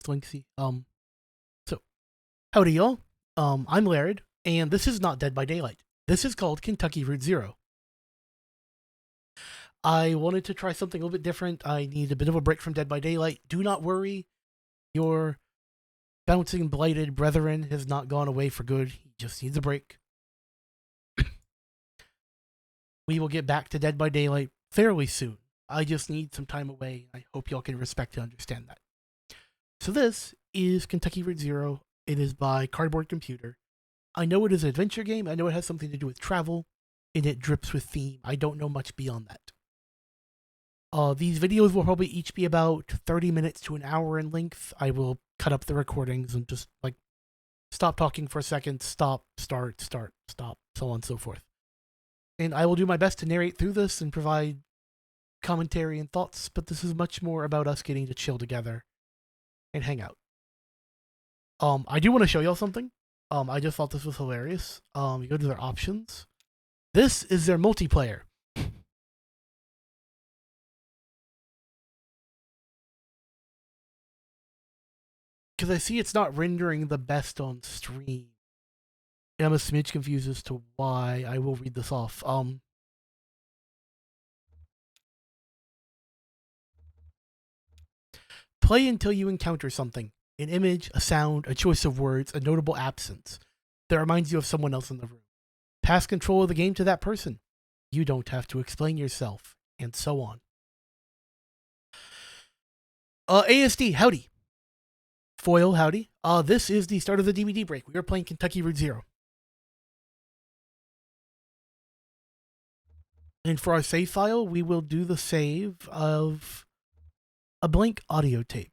It's lengthy. So howdy y'all. I'm Laird, and this is not Dead by Daylight. This is called Kentucky Route Zero. I wanted to try something a little bit different. I need a bit of a break from Dead by Daylight. Do not worry, your bouncing blighted brethren has not gone away for good. He just needs a break. We will get back to Dead by Daylight fairly soon. I just need some time away. I hope y'all can respect and understand that. So this is Kentucky Route Zero. It is by Cardboard Computer. I know it is an adventure game. I know it has something to do with travel, and it drips with theme. I don't know much beyond that. These videos will probably each be about 30 minutes to an hour in length. I will cut up the recordings and just stop talking for a second, stop, start, stop, so on and so forth. And I will do my best to narrate through this and provide commentary and thoughts, but this is much more about us getting to chill together and hang out. I do want to show y'all something. I just thought this was hilarious. You go to their options. This is their multiplayer. Because I see it's not rendering the best on stream. And I'm a smidge confused as to why. I will read this off. Play until you encounter something. An image, a sound, a choice of words, a notable absence that reminds you of someone else in the room. Pass control of the game to that person. You don't have to explain yourself, and so on. ASD, howdy. Foil, howdy. This is the start of the DVD break. We are playing Kentucky Route Zero. And for our save file, we will do the save of a blank audio tape.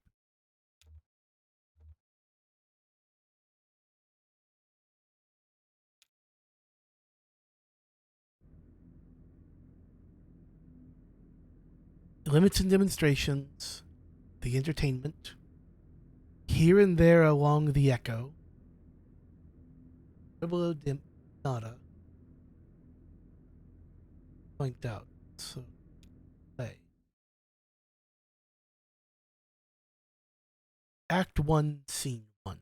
Limits and demonstrations, the entertainment, here and there along the echo, Ribolo dim nada, blanked out, so play. Act 1, Scene 1.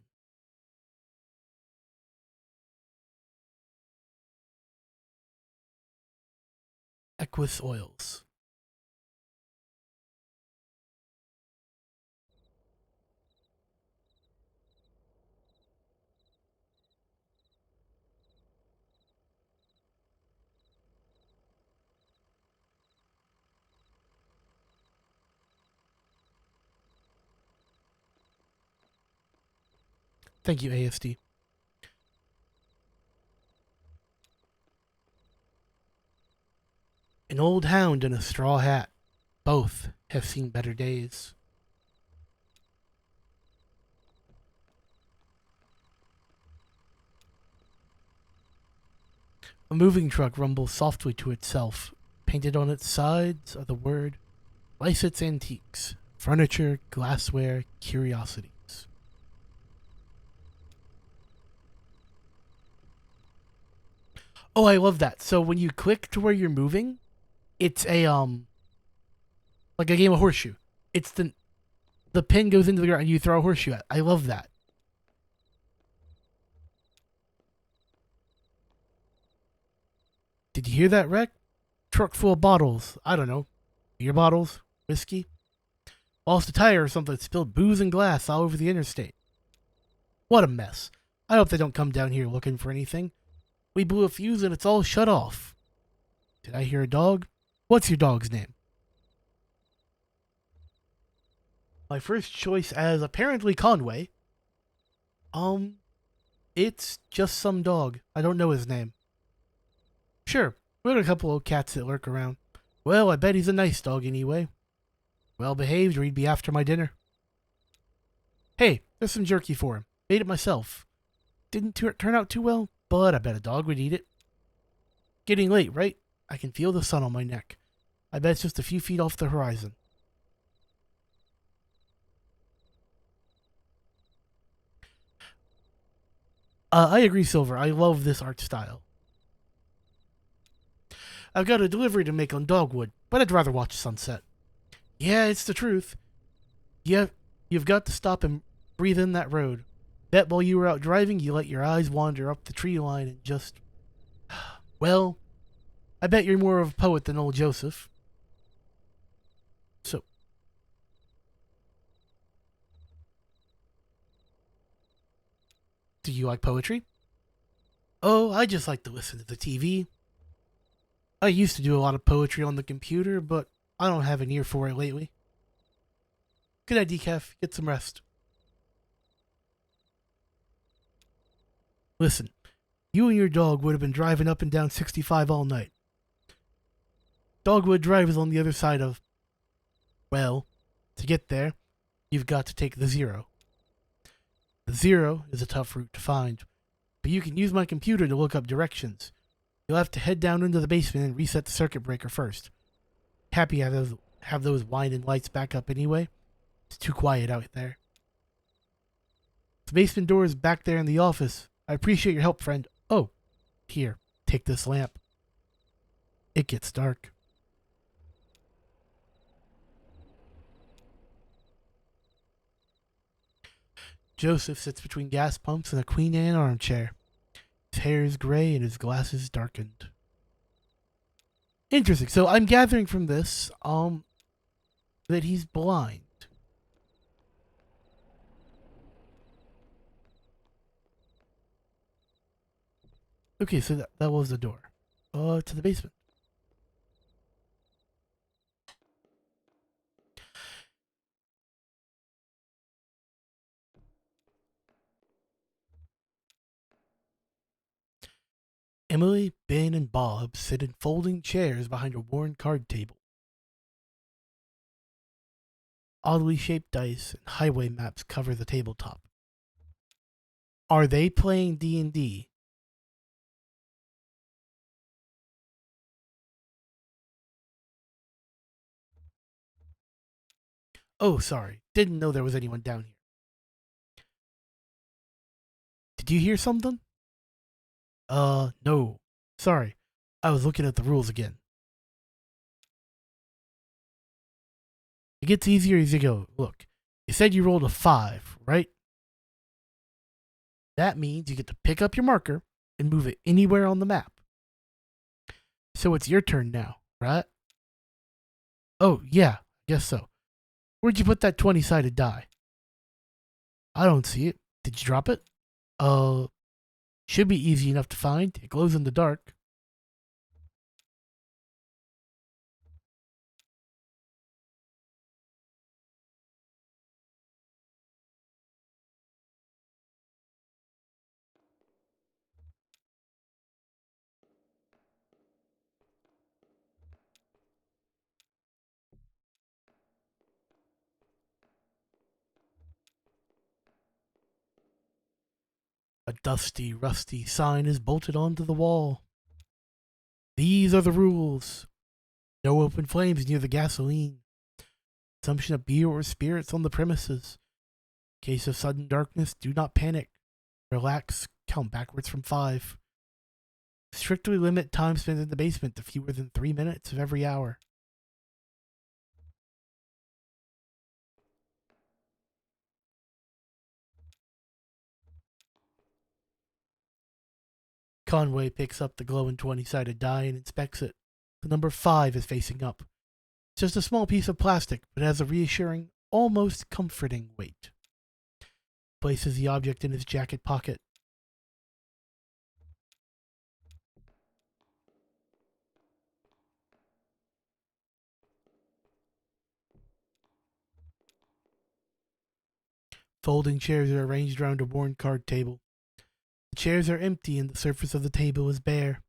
Equus Oils. Thank you, ASD. An old hound and a straw hat. Both have seen better days. A moving truck rumbles softly to itself. Painted on its sides are the word Licence Antiques. Furniture, glassware, curiosities. Oh, I love that. So when you click to where you're moving, it's a like a game of horseshoe. It's the pin goes into the ground and you throw a horseshoe at. I love that. Did you hear that, wreck? Truck full of bottles. I don't know. Beer bottles? Whiskey? Lost a tire or something, spilled booze and glass all over the interstate. What a mess. I hope they don't come down here looking for anything. We blew a fuse and it's all shut off. Did I hear a dog? What's your dog's name? My first choice as apparently Conway. It's just some dog. I don't know his name. Sure, we got a couple of cats that lurk around. Well, I bet he's a nice dog anyway. Well behaved or he'd be after my dinner. Hey, there's some jerky for him. Made it myself. Didn't turn out too well, but I bet a dog would eat it. Getting late, right? I can feel the sun on my neck. I bet it's just a few feet off the horizon. I agree, Silver. I love this art style. I've got a delivery to make on Dogwood, but I'd rather watch sunset. Yeah, it's the truth. Yeah, you've got to stop and Breathe in that road. Bet while you were out driving, you let your eyes wander up the tree line and just. Well, I bet you're more of a poet than old Joseph. So, do you like poetry? Oh, I just like to listen to the TV. I used to do a lot of poetry on the computer, but I don't have an ear for it lately. Good night, Decaf. Get some rest. Listen, you and your dog would have been driving up and down 65 all night. Dogwood Drive is on the other side of. Well, to get there, you've got to take the zero. The zero is a tough route to find, but you can use my computer to look up directions. You'll have to head down into the basement and reset the circuit breaker first. Happy to have those winding lights back up anyway. It's too quiet out there. The basement door is back there in the office. I appreciate your help, friend. Oh, here, take this lamp. It gets dark. Joseph sits between gas pumps and a Queen Anne armchair. His hair is gray and his glasses darkened. Interesting. So I'm gathering from this, that he's blind. Okay, so that was the door. To the basement. Emily, Ben, and Bob sit in folding chairs behind a worn card table. Oddly shaped dice and highway maps cover the tabletop. Are they playing D&D? Oh, sorry. Didn't know there was anyone down here. Did you hear something? No. Sorry. I was looking at the rules again. It gets easier as you go. Look, you said you rolled a 5, right? That means you get to pick up your marker and move it anywhere on the map. So it's your turn now, right? Oh, yeah, guess so. Where'd you put that 20-sided die? I don't see it. Did you drop it? Uh, should be easy enough to find. It glows in the dark. A dusty, rusty sign is bolted onto the wall. These are the rules. No open flames near the gasoline. Consumption of beer or spirits on the premises. In case of sudden darkness, do not panic. Relax, count backwards from 5. Strictly limit time spent in the basement to fewer than 3 minutes of every hour. Conway picks up the glowing 20-sided die and inspects it. The number 5 is facing up. It's just a small piece of plastic, but has a reassuring, almost comforting weight. Places the object in his jacket pocket. Folding chairs are arranged around a worn card table. The chairs are empty and the surface of the table is bare.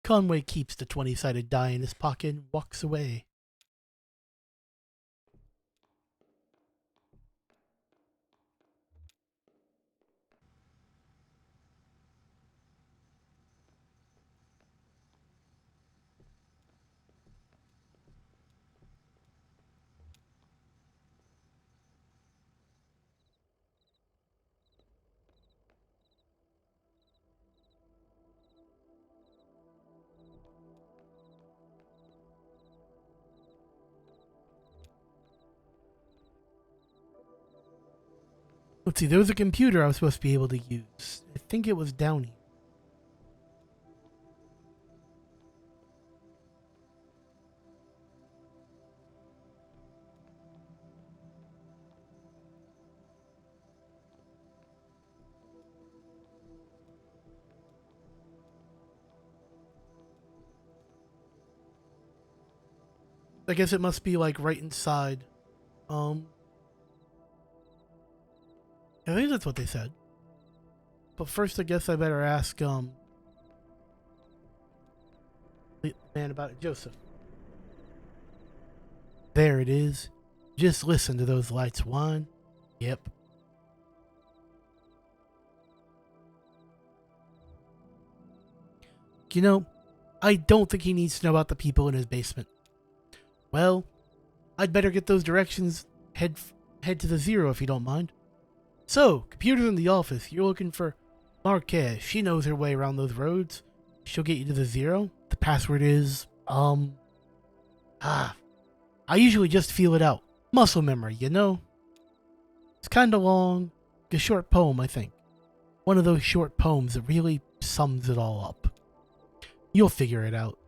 Conway keeps the 20-sided die in his pocket and walks away. Let's see, there was a computer I was supposed to be able to use. I think it was down here. I guess it must be like right inside. I think that's what they said. But first I guess I better ask the man about it, Joseph. There it is. Just listen to those lights whine. Yep. You know, I don't think he needs to know about the people in his basement. Well, I'd better get those directions. Head to the Zero if you don't mind. So, computers in the office. You're looking for Marquez. She knows her way around those roads. She'll get you to the Zero. The password is I usually just feel it out. Muscle memory, you know? It's kind of long. A short poem, I think. One of those short poems that really sums it all up. You'll figure it out.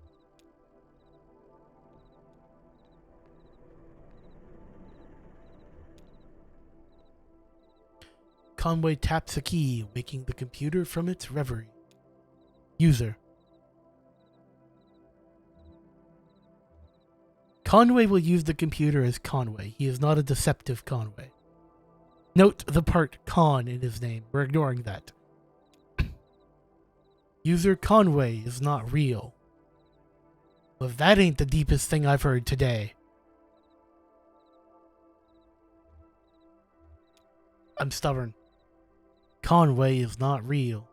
Conway taps a key, waking the computer from its reverie. User. Conway will use the computer as Conway. He is not a deceptive Conway. Note the part con in his name. We're ignoring that. User Conway is not real. Well, that ain't the deepest thing I've heard today. I'm stubborn. Conway is not real.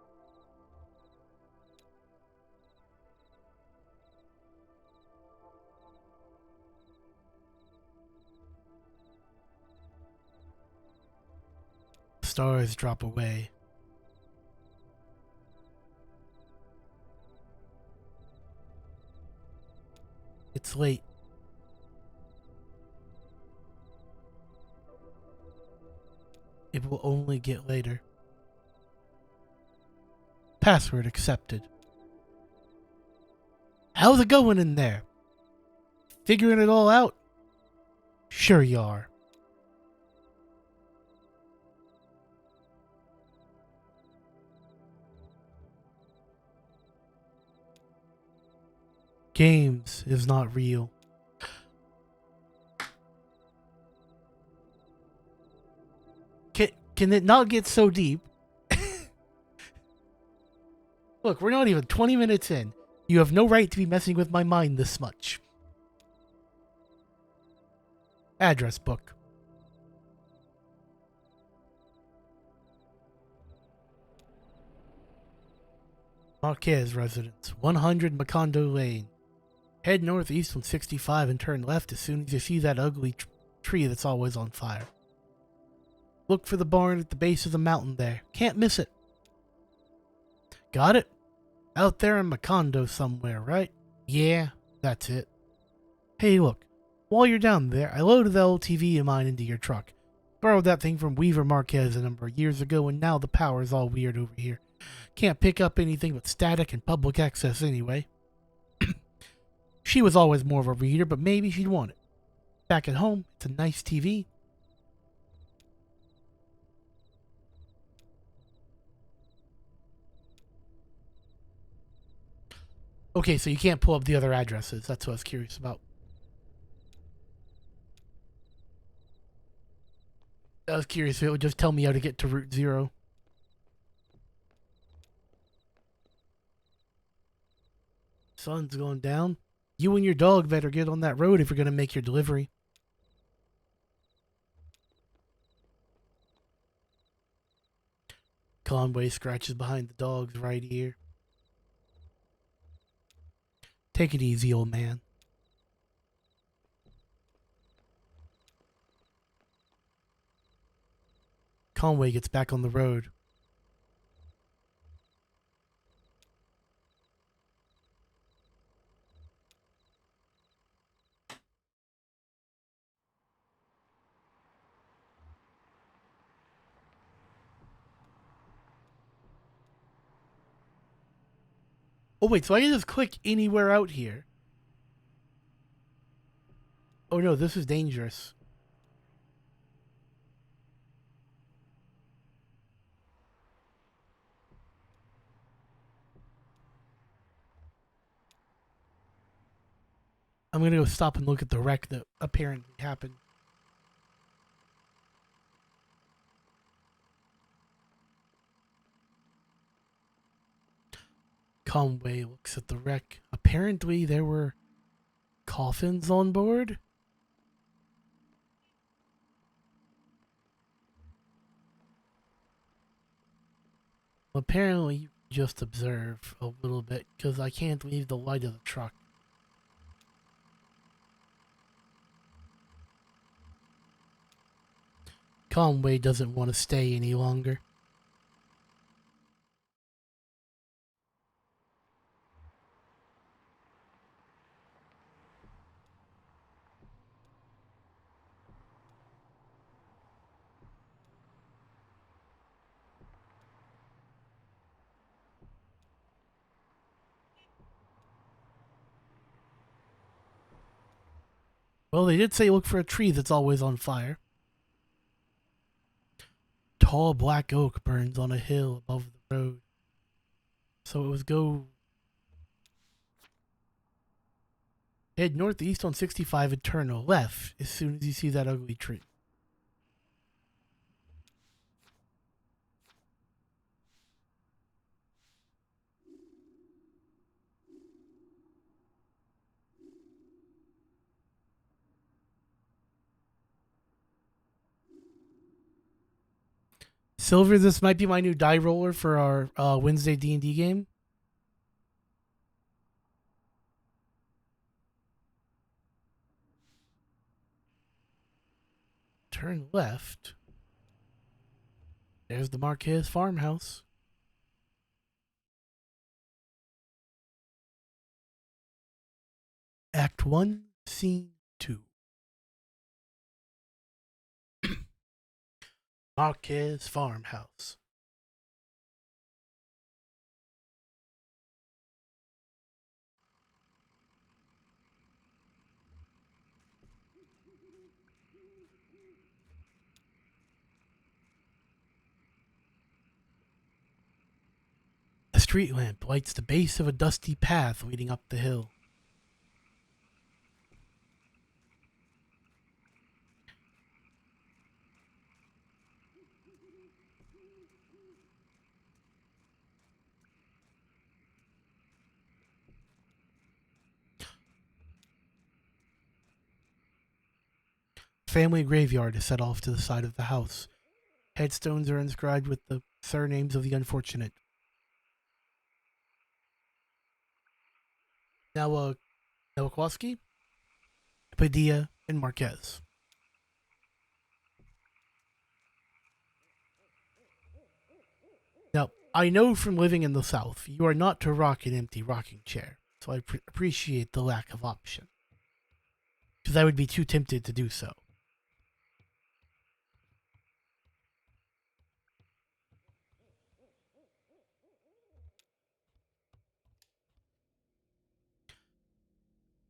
Stars drop away. It's late. It will only get later. Password accepted. How's it going in there? Figuring it all out? Sure you are. Games is not real. Can it not get so deep? Look, we're not even 20 minutes in. You have no right to be messing with my mind this much. Address book. Marquez residence, 100 Macondo Lane. Head northeast on 65 and turn left as soon as you see that ugly tree that's always on fire. Look for the barn at the base of the mountain there. Can't miss it. Got it? Out there in Macondo somewhere, right? Yeah, that's it. Hey, look. While you're down there, I loaded the old TV of mine into your truck. Borrowed that thing from Weaver Marquez a number of years ago, and now the power's all weird over here. Can't pick up anything but static and public access anyway. She was always more of a reader, but maybe she'd want it. Back at home, it's a nice TV. Okay, so you can't pull up the other addresses. That's what I was curious about. I was curious if it would just tell me how to get to Route 0. Sun's going down. You and your dog better get on that road if you're going to make your delivery. Conway scratches behind the dog's right ear. Take it easy, old man. Conway gets back on the road. Oh wait, so I can just click anywhere out here. Oh no, this is dangerous. I'm gonna go stop and look at the wreck that apparently happened. Conway looks at the wreck. Apparently there were coffins on board. Apparently you just observe a little bit because I can't leave the light of the truck. Conway doesn't want to stay any longer. Well, they did say look for a tree that's always on fire. Tall black oak burns on a hill above the road. So it was go head northeast on 65 and turn left as soon as you see that ugly tree. Silver, this might be my new die roller for our Wednesday D&D game. Turn left. There's the Marquez farmhouse. Act 1, Scene 2. Marquez farmhouse. A street lamp lights the base of a dusty path leading up the hill. Family graveyard is set off to the side of the house. Headstones are inscribed with the surnames of the unfortunate. Now, Nowakowski, Padilla, and Marquez. Now, I know from living in the South, you are not to rock an empty rocking chair, so I appreciate the lack of option. Because I would be too tempted to do so.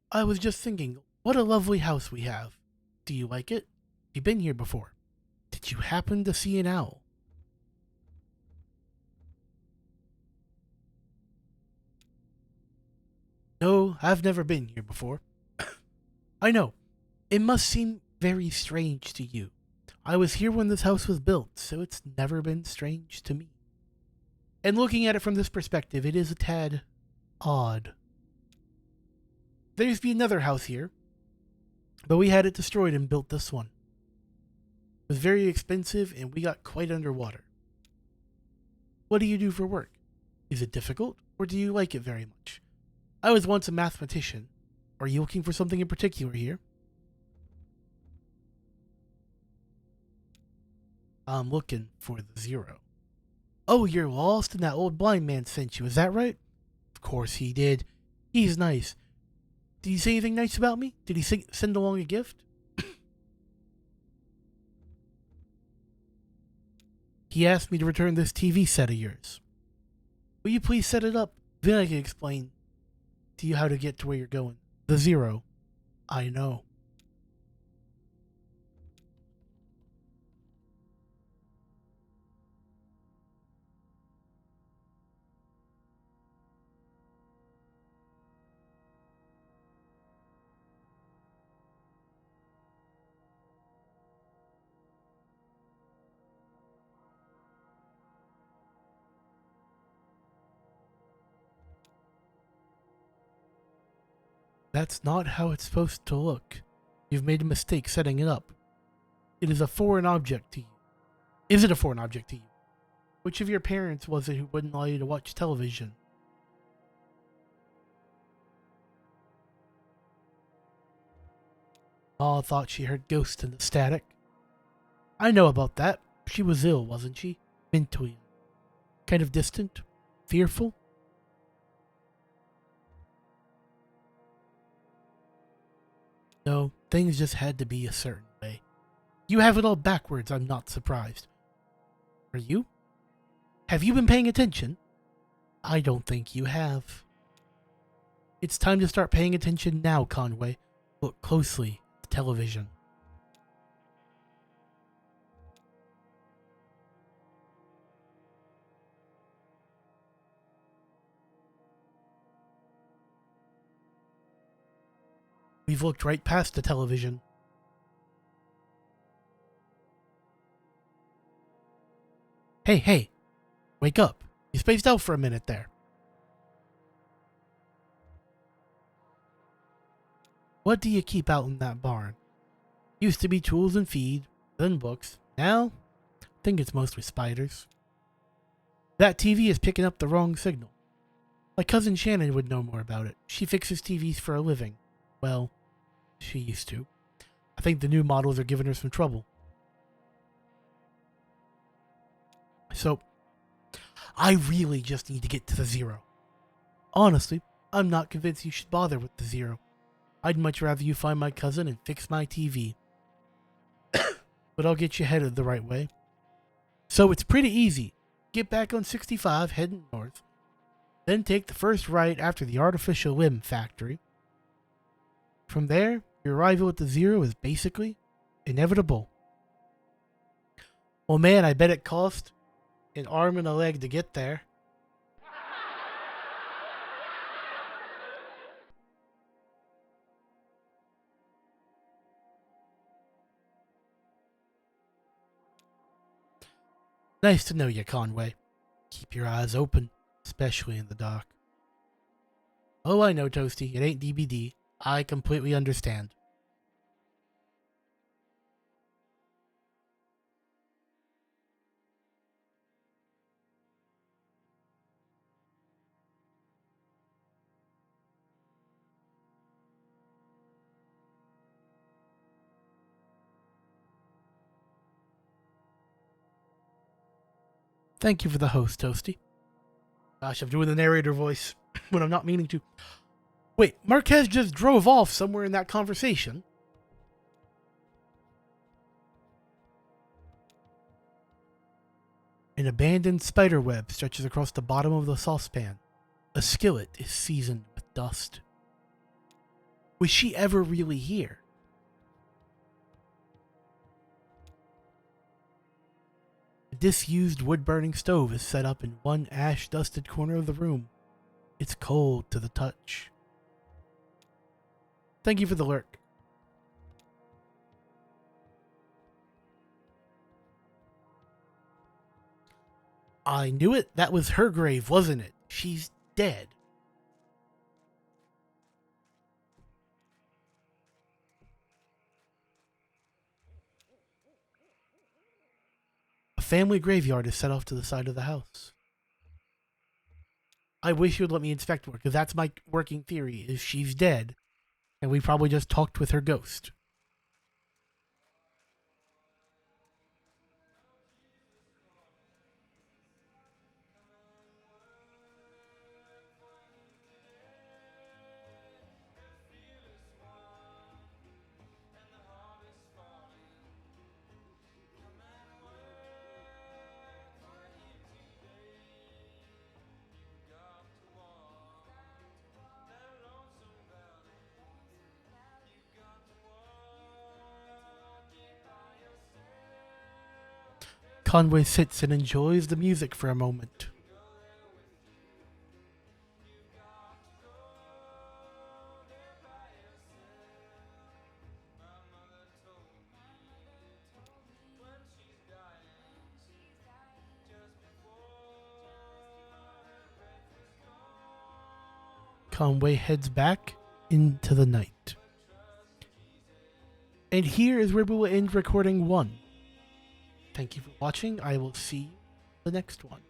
I was just thinking, what a lovely house we have. Do you like it? You've been here before. Did you happen to see an owl? No, I've never been here before. I know. It must seem very strange to you. I was here when this house was built, so it's never been strange to me. And looking at it from this perspective, it is a tad odd. There used to be another house here, but we had it destroyed and built this one. It was very expensive and we got quite underwater. What do you do for work? Is it difficult, or do you like it very much? I was once a mathematician. Are you looking for something in particular here? I'm looking for the 0. Oh, you're lost and that old blind man sent you, is that right? Of course he did. He's nice. Did he say anything nice about me? Did he send along a gift? He asked me to return this TV set of yours. Will you please set it up Then I can explain to you how to get to where you're going. The zero. I know. That's not how it's supposed to look. You've made a mistake setting it up. It is a foreign object to you. Is it a foreign object to you? Which of your parents was it who wouldn't allow you to watch television? Ma thought she heard ghosts in the static. I know about that. She was ill, wasn't she? Mentally. Kind of distant? Fearful? No, things just had to be a certain way. You have it all backwards, I'm not surprised. Are you? Have you been paying attention? I don't think you have. It's time to start paying attention now, Conway. Look closely at the television. We've looked right past the television. Hey, hey, wake up. You spaced out for a minute there. What do you keep out in that barn? Used to be tools and feed, then books. Now, I think it's mostly spiders. That TV is picking up the wrong signal. My cousin Shannon would know more about it. She fixes TVs for a living. Well, she used to. I think the new models are giving her some trouble. So, I really just need to get to the zero. Honestly, I'm not convinced you should bother with the zero. I'd much rather you find my cousin and fix my TV. But I'll get you headed the right way. So it's pretty easy. Get back on 65, heading north. Then take the first right after the artificial limb factory. From there, your arrival at the zero is basically inevitable. Well, man, I bet it cost an arm and a leg to get there. Nice to know you, Conway. Keep your eyes open, especially in the dark. Oh, I know, Toasty. It ain't DBD. I completely understand. Thank you for the host, Toasty. Gosh, I'm doing the narrator voice when I'm not meaning to. Wait, Marquez just drove off somewhere in that conversation. An abandoned spider web stretches across the bottom of the saucepan. A skillet is seasoned with dust. Was she ever really here? A disused wood-burning stove is set up in one ash-dusted corner of the room. It's cold to the touch. Thank you for the lurk. I knew it. That was her grave, wasn't it? She's dead. A family graveyard is set off to the side of the house. I wish you would let me inspect her, because that's my working theory, is she's dead, and we probably just talked with her ghost. Conway sits and enjoys the music for a moment. Conway heads back into the night. And here is where we will end recording 1. Thank you for watching. I will see you in the next one.